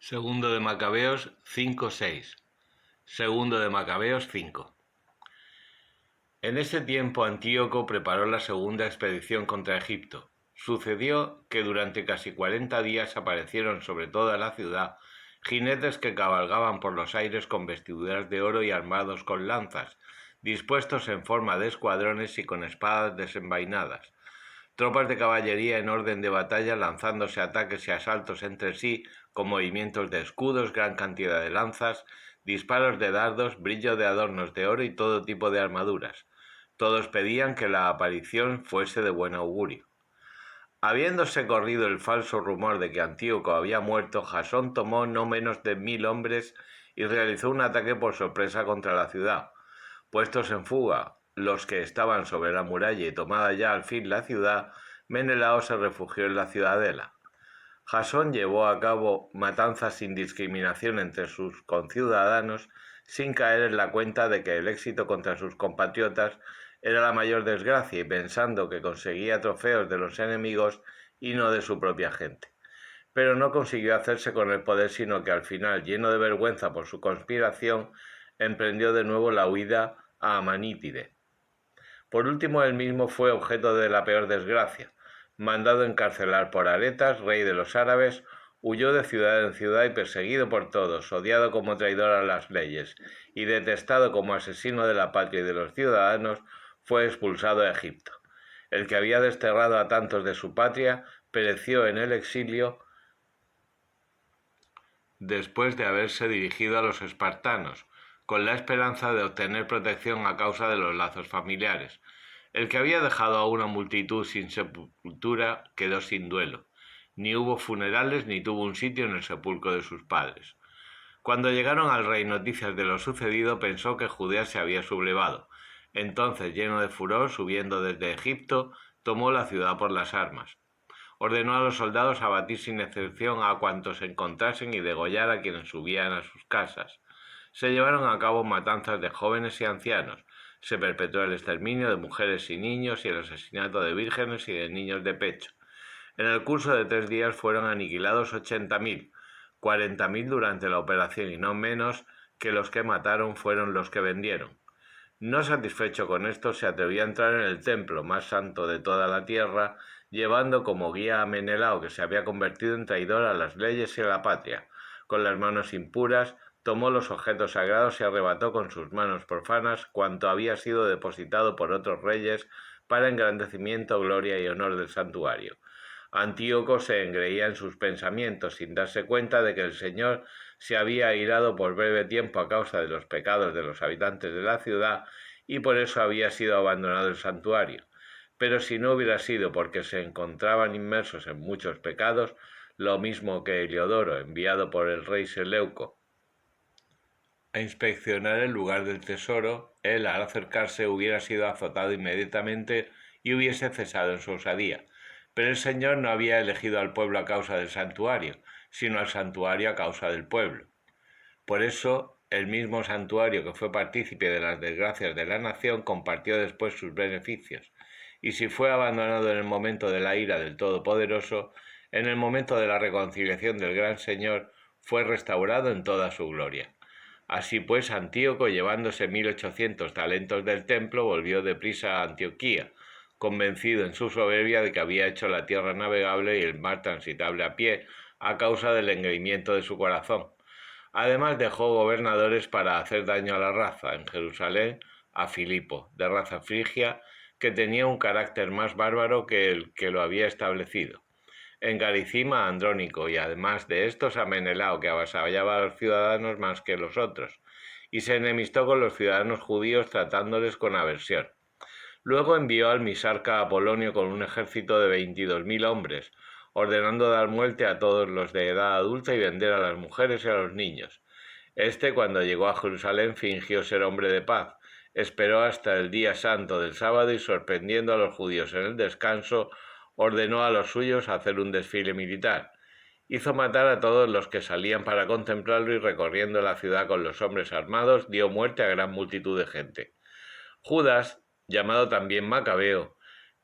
Segundo de Macabeos 5:6. Segundo de Macabeos 5. En ese tiempo Antíoco preparó la segunda expedición contra Egipto. Sucedió que durante casi 40 días aparecieron sobre toda la ciudad jinetes que cabalgaban por los aires con vestiduras de oro y armados con lanzas, dispuestos en forma de escuadrones y con espadas desenvainadas. Tropas de caballería en orden de batalla lanzándose ataques y asaltos entre sí, con movimientos de escudos, gran cantidad de lanzas, disparos de dardos, brillo de adornos de oro y todo tipo de armaduras. Todos pedían que la aparición fuese de buen augurio. Habiéndose corrido el falso rumor de que Antíoco había muerto, Jasón tomó no menos de 1000 hombres y realizó un ataque por sorpresa contra la ciudad. Puestos en fuga los que estaban sobre la muralla y tomada ya al fin la ciudad, Menelao se refugió en la ciudadela. Jasón llevó a cabo matanzas sin discriminación entre sus conciudadanos, sin caer en la cuenta de que el éxito contra sus compatriotas era la mayor desgracia y pensando que conseguía trofeos de los enemigos y no de su propia gente. Pero no consiguió hacerse con el poder, sino que al final, lleno de vergüenza por su conspiración, emprendió de nuevo la huida a Amanítide. Por último, él mismo fue objeto de la peor desgracia. Mandado encarcelar por Aretas, rey de los árabes, huyó de ciudad en ciudad y perseguido por todos, odiado como traidor a las leyes y detestado como asesino de la patria y de los ciudadanos, fue expulsado a Egipto. El que había desterrado a tantos de su patria pereció en el exilio después de haberse dirigido a los espartanos, con la esperanza de obtener protección a causa de los lazos familiares. El que había dejado a una multitud sin sepultura quedó sin duelo. Ni hubo funerales ni tuvo un sitio en el sepulcro de sus padres. Cuando llegaron al rey noticias de lo sucedido, pensó que Judea se había sublevado. Entonces, lleno de furor, subiendo desde Egipto, tomó la ciudad por las armas. Ordenó a los soldados abatir sin excepción a cuantos encontrasen y degollar a quienes subían a sus casas. Se llevaron a cabo matanzas de jóvenes y ancianos. Se perpetró el exterminio de mujeres y niños y el asesinato de vírgenes y de niños de pecho. En el curso de 3 días fueron aniquilados 80.000, 40.000 durante la operación y no menos que los que mataron fueron los que vendieron. No satisfecho con esto, se atrevió a entrar en el templo más santo de toda la tierra, llevando como guía a Menelao, que se había convertido en traidor a las leyes y a la patria. Con las manos impuras, tomó los objetos sagrados y arrebató con sus manos profanas cuanto había sido depositado por otros reyes para engrandecimiento, gloria y honor del santuario. Antíoco se engreía en sus pensamientos, sin darse cuenta de que el Señor se había airado por breve tiempo a causa de los pecados de los habitantes de la ciudad y por eso había sido abandonado el santuario. Pero si no hubiera sido porque se encontraban inmersos en muchos pecados, lo mismo que Heliodoro, enviado por el rey Seleuco a inspeccionar el lugar del tesoro, él al acercarse hubiera sido azotado inmediatamente y hubiese cesado en su osadía. Pero el Señor no había elegido al pueblo a causa del santuario, sino al santuario a causa del pueblo. Por eso, el mismo santuario que fue partícipe de las desgracias de la nación compartió después sus beneficios, y si fue abandonado en el momento de la ira del Todopoderoso, en el momento de la reconciliación del Gran Señor fue restaurado en toda su gloria. Así pues, Antíoco, llevándose 1800 talentos del templo, volvió deprisa a Antioquía, convencido en su soberbia de que había hecho la tierra navegable y el mar transitable a pie, a causa del engreimiento de su corazón. Además dejó gobernadores para hacer daño a la raza. En Jerusalén, a Filipo, de raza frigia, que tenía un carácter más bárbaro que el que lo había establecido. En Garicima, a Andrónico, y además de estos a Menelao, que avasallaba a los ciudadanos más que los otros, y se enemistó con los ciudadanos judíos tratándoles con aversión. Luego envió al misarca Apolonio con un ejército de 22.000 hombres, ordenando dar muerte a todos los de edad adulta y vender a las mujeres y a los niños. Este, cuando llegó a Jerusalén, fingió ser hombre de paz, esperó hasta el día santo del sábado y, sorprendiendo a los judíos en el descanso, ordenó a los suyos hacer un desfile militar. Hizo matar a todos los que salían para contemplarlo y, recorriendo la ciudad con los hombres armados, dio muerte a gran multitud de gente. Judas, llamado también Macabeo,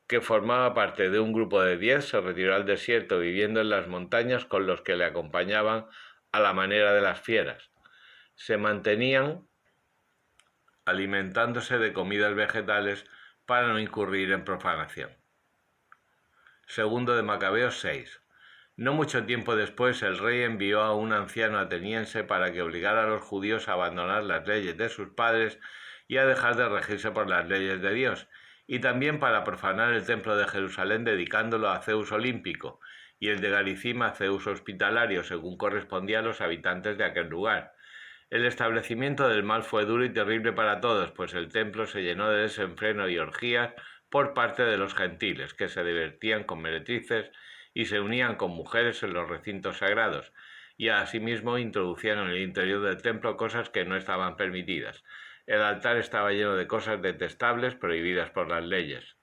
que formaba parte de un grupo de 10, se retiró al desierto, viviendo en las montañas con los que le acompañaban, a la manera de las fieras. Se mantenían alimentándose de comidas vegetales para no incurrir en profanación. Segundo de Macabeos 6. No mucho tiempo después el rey envió a un anciano ateniense para que obligara a los judíos a abandonar las leyes de sus padres y a dejar de regirse por las leyes de Dios, y también para profanar el templo de Jerusalén dedicándolo a Zeus olímpico y el de Garicima a Zeus hospitalario, según correspondía a los habitantes de aquel lugar. El establecimiento del mal fue duro y terrible para todos, pues el templo se llenó de desenfreno y orgías por parte de los gentiles, que se divertían con meretrices y se unían con mujeres en los recintos sagrados, y asimismo introducían en el interior del templo cosas que no estaban permitidas. El altar estaba lleno de cosas detestables prohibidas por las leyes.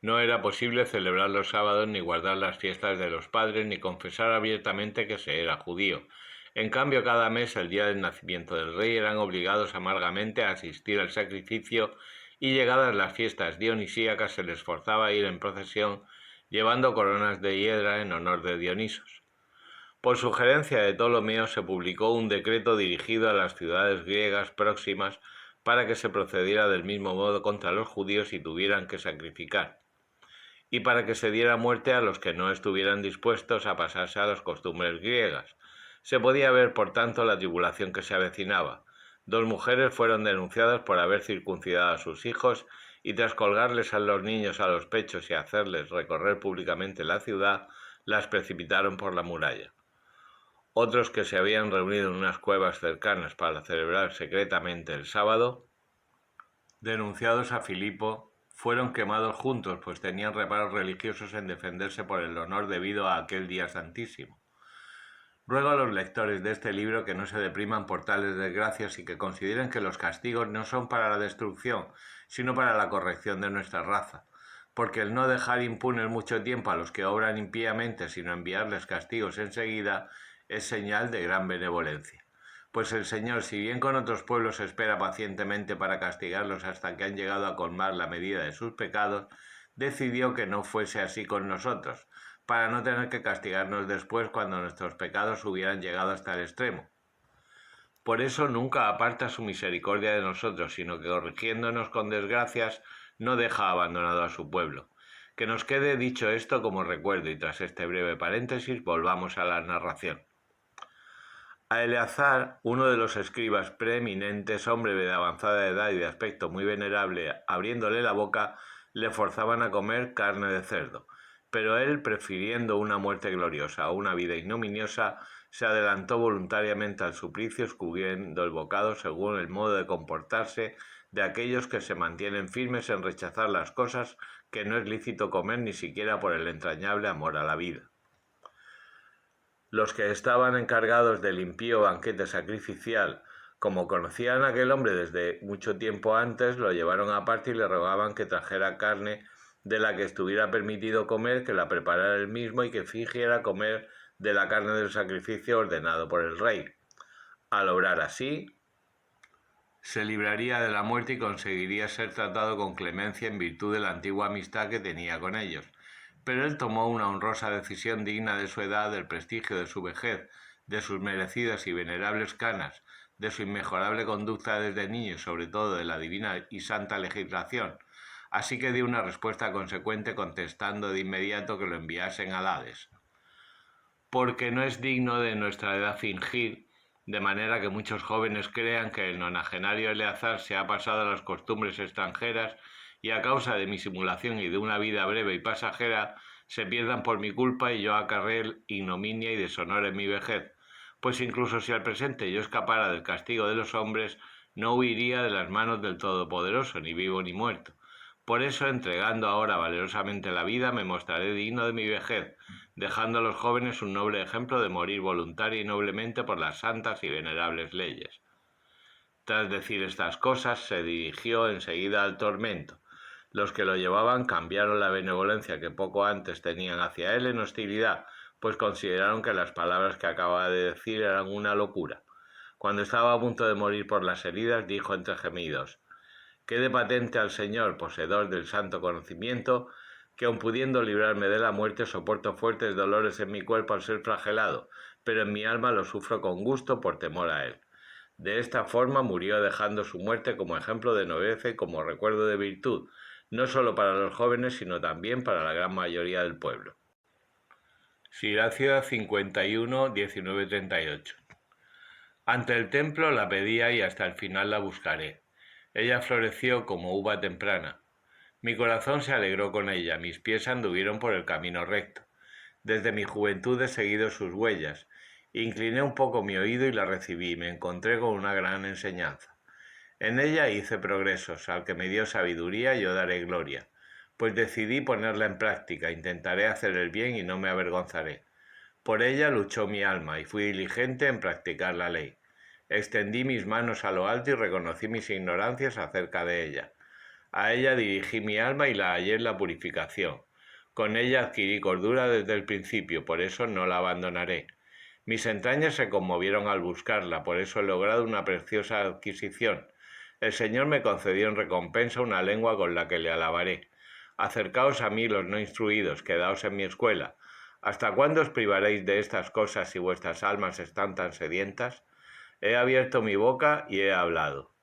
No era posible celebrar los sábados, ni guardar las fiestas de los padres, ni confesar abiertamente que se era judío. En cambio, cada mes, el día del nacimiento del rey, eran obligados amargamente a asistir al sacrificio, y llegadas las fiestas dionisíacas se les forzaba a ir en procesión llevando coronas de hiedra en honor de Dionisos. Por sugerencia de Ptolomeo se publicó un decreto dirigido a las ciudades griegas próximas para que se procediera del mismo modo contra los judíos si tuvieran que sacrificar, y para que se diera muerte a los que no estuvieran dispuestos a pasarse a las costumbres griegas. Se podía ver, por tanto, la tribulación que se avecinaba. 2 mujeres fueron denunciadas por haber circuncidado a sus hijos y tras colgarles a los niños a los pechos y hacerles recorrer públicamente la ciudad, las precipitaron por la muralla. Otros que se habían reunido en unas cuevas cercanas para celebrar secretamente el sábado, denunciados a Filipo, fueron quemados juntos, pues tenían reparos religiosos en defenderse por el honor debido a aquel día santísimo. Ruego a los lectores de este libro que no se depriman por tales desgracias y que consideren que los castigos no son para la destrucción, sino para la corrección de nuestra raza, porque el no dejar impunes mucho tiempo a los que obran impíamente, sino enviarles castigos enseguida, es señal de gran benevolencia. Pues el Señor, si bien con otros pueblos espera pacientemente para castigarlos hasta que han llegado a colmar la medida de sus pecados, decidió que no fuese así con nosotros, para no tener que castigarnos después cuando nuestros pecados hubieran llegado hasta el extremo. Por eso nunca aparta su misericordia de nosotros, sino que corrigiéndonos con desgracias, no deja abandonado a su pueblo. Que nos quede dicho esto como recuerdo, y tras este breve paréntesis volvamos a la narración. A Eleazar, uno de los escribas preeminentes, hombre de avanzada edad y de aspecto muy venerable, abriéndole la boca, le forzaban a comer carne de cerdo. Pero él, prefiriendo una muerte gloriosa a una vida ignominiosa, se adelantó voluntariamente al suplicio, escupiendo el bocado según el modo de comportarse de aquellos que se mantienen firmes en rechazar las cosas que no es lícito comer ni siquiera por el entrañable amor a la vida. Los que estaban encargados del impío banquete sacrificial, como conocían a aquel hombre desde mucho tiempo antes, lo llevaron aparte y le rogaban que trajera carne de la que estuviera permitido comer, que la preparara él mismo y que fingiera comer de la carne del sacrificio ordenado por el rey. Al obrar así, se libraría de la muerte y conseguiría ser tratado con clemencia en virtud de la antigua amistad que tenía con ellos. Pero él tomó una honrosa decisión digna de su edad, del prestigio de su vejez, de sus merecidas y venerables canas, de su inmejorable conducta desde niño y sobre todo de la divina y santa legislación. Así que dio una respuesta consecuente contestando de inmediato que lo enviasen al Hades. Porque no es digno de nuestra edad fingir, de manera que muchos jóvenes crean que el nonagenario Eleazar se ha pasado a las costumbres extranjeras y a causa de mi simulación y de una vida breve y pasajera se pierdan por mi culpa y yo acarree ignominia y deshonor en mi vejez. Pues incluso si al presente yo escapara del castigo de los hombres, no huiría de las manos del Todopoderoso, ni vivo ni muerto. Por eso, entregando ahora valerosamente la vida, me mostraré digno de mi vejez, dejando a los jóvenes un noble ejemplo de morir voluntaria y noblemente por las santas y venerables leyes. Tras decir estas cosas, se dirigió enseguida al tormento. Los que lo llevaban cambiaron la benevolencia que poco antes tenían hacia él en hostilidad, pues consideraron que las palabras que acababa de decir eran una locura. Cuando estaba a punto de morir por las heridas, dijo entre gemidos: «Quede patente al Señor, poseedor del santo conocimiento, que aun pudiendo librarme de la muerte, soporto fuertes dolores en mi cuerpo al ser flagelado, pero en mi alma lo sufro con gusto por temor a él. De esta forma murió dejando su muerte como ejemplo de nobleza y como recuerdo de virtud, no solo para los jóvenes, sino también para la gran mayoría del pueblo. Siracia 51, 19-38. Ante el templo la pedía y hasta el final la buscaré. Ella floreció como uva temprana. Mi corazón se alegró con ella, mis pies anduvieron por el camino recto. Desde mi juventud he seguido sus huellas. Incliné un poco mi oído y la recibí, me encontré con una gran enseñanza. En ella hice progresos, al que me dio sabiduría yo daré gloria, pues decidí ponerla en práctica, intentaré hacer el bien y no me avergonzaré. Por ella luchó mi alma y fui diligente en practicar la ley. Extendí mis manos a lo alto y reconocí mis ignorancias acerca de ella. A ella dirigí mi alma y la hallé en la purificación. Con ella adquirí cordura desde el principio, por eso no la abandonaré. Mis entrañas se conmovieron al buscarla, por eso he logrado una preciosa adquisición. El Señor me concedió en recompensa una lengua con la que le alabaré. Acercaos a mí los no instruidos, quedaos en mi escuela. ¿Hasta cuándo os privaréis de estas cosas si vuestras almas están tan sedientas? He abierto mi boca y he hablado.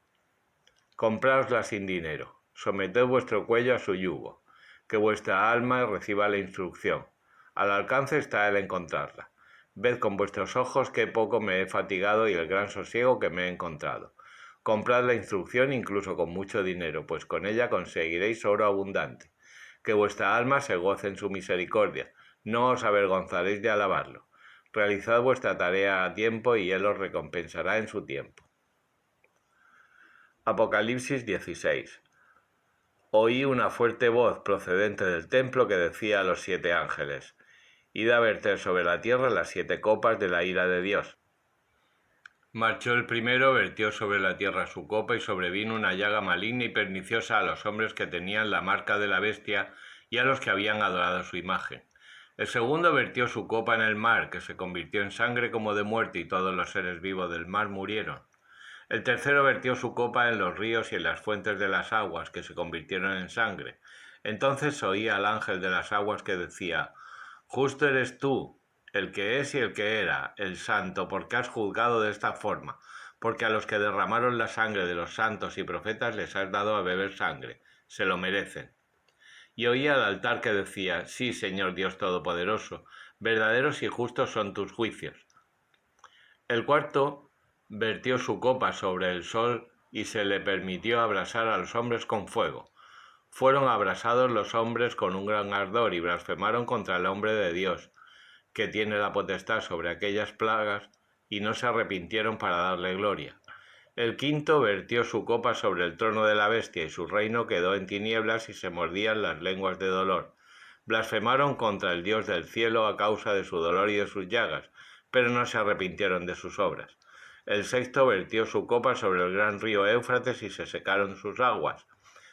Compráosla sin dinero, someted vuestro cuello a su yugo, que vuestra alma reciba la instrucción. Al alcance está el encontrarla. Ved con vuestros ojos qué poco me he fatigado y el gran sosiego que me he encontrado. Comprad la instrucción incluso con mucho dinero, pues con ella conseguiréis oro abundante. Que vuestra alma se goce en su misericordia, no os avergonzaréis de alabarlo. Realizad vuestra tarea a tiempo y Él os recompensará en su tiempo. Apocalipsis 16. Oí una fuerte voz procedente del templo que decía a los 7 ángeles: Id a verter sobre la tierra las 7 copas de la ira de Dios. Marchó el primero, vertió sobre la tierra su copa y sobrevino una llaga maligna y perniciosa a los hombres que tenían la marca de la bestia y a los que habían adorado su imagen. El segundo vertió su copa en el mar, que se convirtió en sangre como de muerte, y todos los seres vivos del mar murieron. El tercero vertió su copa en los ríos y en las fuentes de las aguas, que se convirtieron en sangre. Entonces oí al ángel de las aguas que decía: Justo eres tú, el que es y el que era, el santo, porque has juzgado de esta forma, porque a los que derramaron la sangre de los santos y profetas les has dado a beber sangre, se lo merecen. Y oí al altar que decía: Sí, Señor Dios Todopoderoso, verdaderos y justos son tus juicios. El cuarto vertió su copa sobre el sol y se le permitió abrasar a los hombres con fuego. Fueron abrasados los hombres con un gran ardor y blasfemaron contra el hombre de Dios, que tiene la potestad sobre aquellas plagas, y no se arrepintieron para darle gloria. El quinto vertió su copa sobre el trono de la bestia y su reino quedó en tinieblas y se mordían las lenguas de dolor. Blasfemaron contra el Dios del cielo a causa de su dolor y de sus llagas, pero no se arrepintieron de sus obras. El sexto vertió su copa sobre el gran río Éufrates y se secaron sus aguas,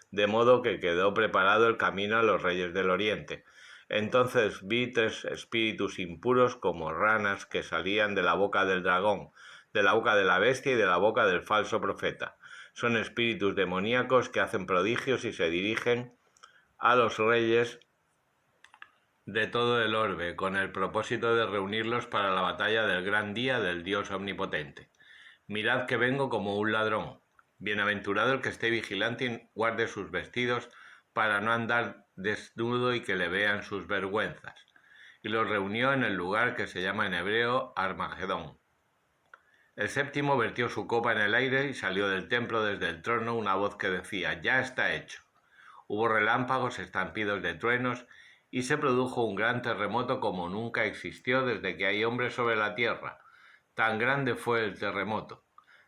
de modo que quedó preparado el camino a los reyes del oriente. Entonces vi 3 espíritus impuros como ranas que salían de la boca del dragón, de la boca de la bestia y de la boca del falso profeta. Son espíritus demoníacos que hacen prodigios y se dirigen a los reyes de todo el orbe, con el propósito de reunirlos para la batalla del gran día del Dios omnipotente. Mirad que vengo como un ladrón. Bienaventurado el que esté vigilante y guarde sus vestidos, para no andar desnudo y que le vean sus vergüenzas. Y los reunió en el lugar que se llama en hebreo Armagedón. El séptimo vertió su copa en el aire y salió del templo desde el trono una voz que decía: Ya está hecho. Hubo relámpagos, estampidos de truenos, y se produjo un gran terremoto como nunca existió desde que hay hombres sobre la tierra. Tan grande fue el terremoto.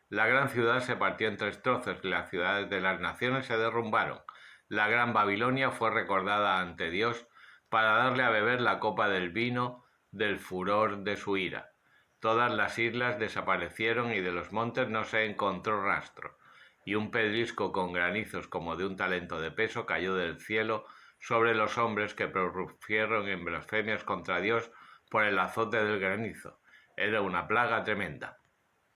La gran ciudad se partió en 3 trozos y las ciudades de las naciones se derrumbaron. La gran Babilonia fue recordada ante Dios para darle a beber la copa del vino del furor de su ira. Todas las islas desaparecieron y de los montes no se encontró rastro, y un pedrisco con granizos como de un talento de peso cayó del cielo sobre los hombres que prorrumpieron en blasfemias contra Dios por el azote del granizo. Era una plaga tremenda.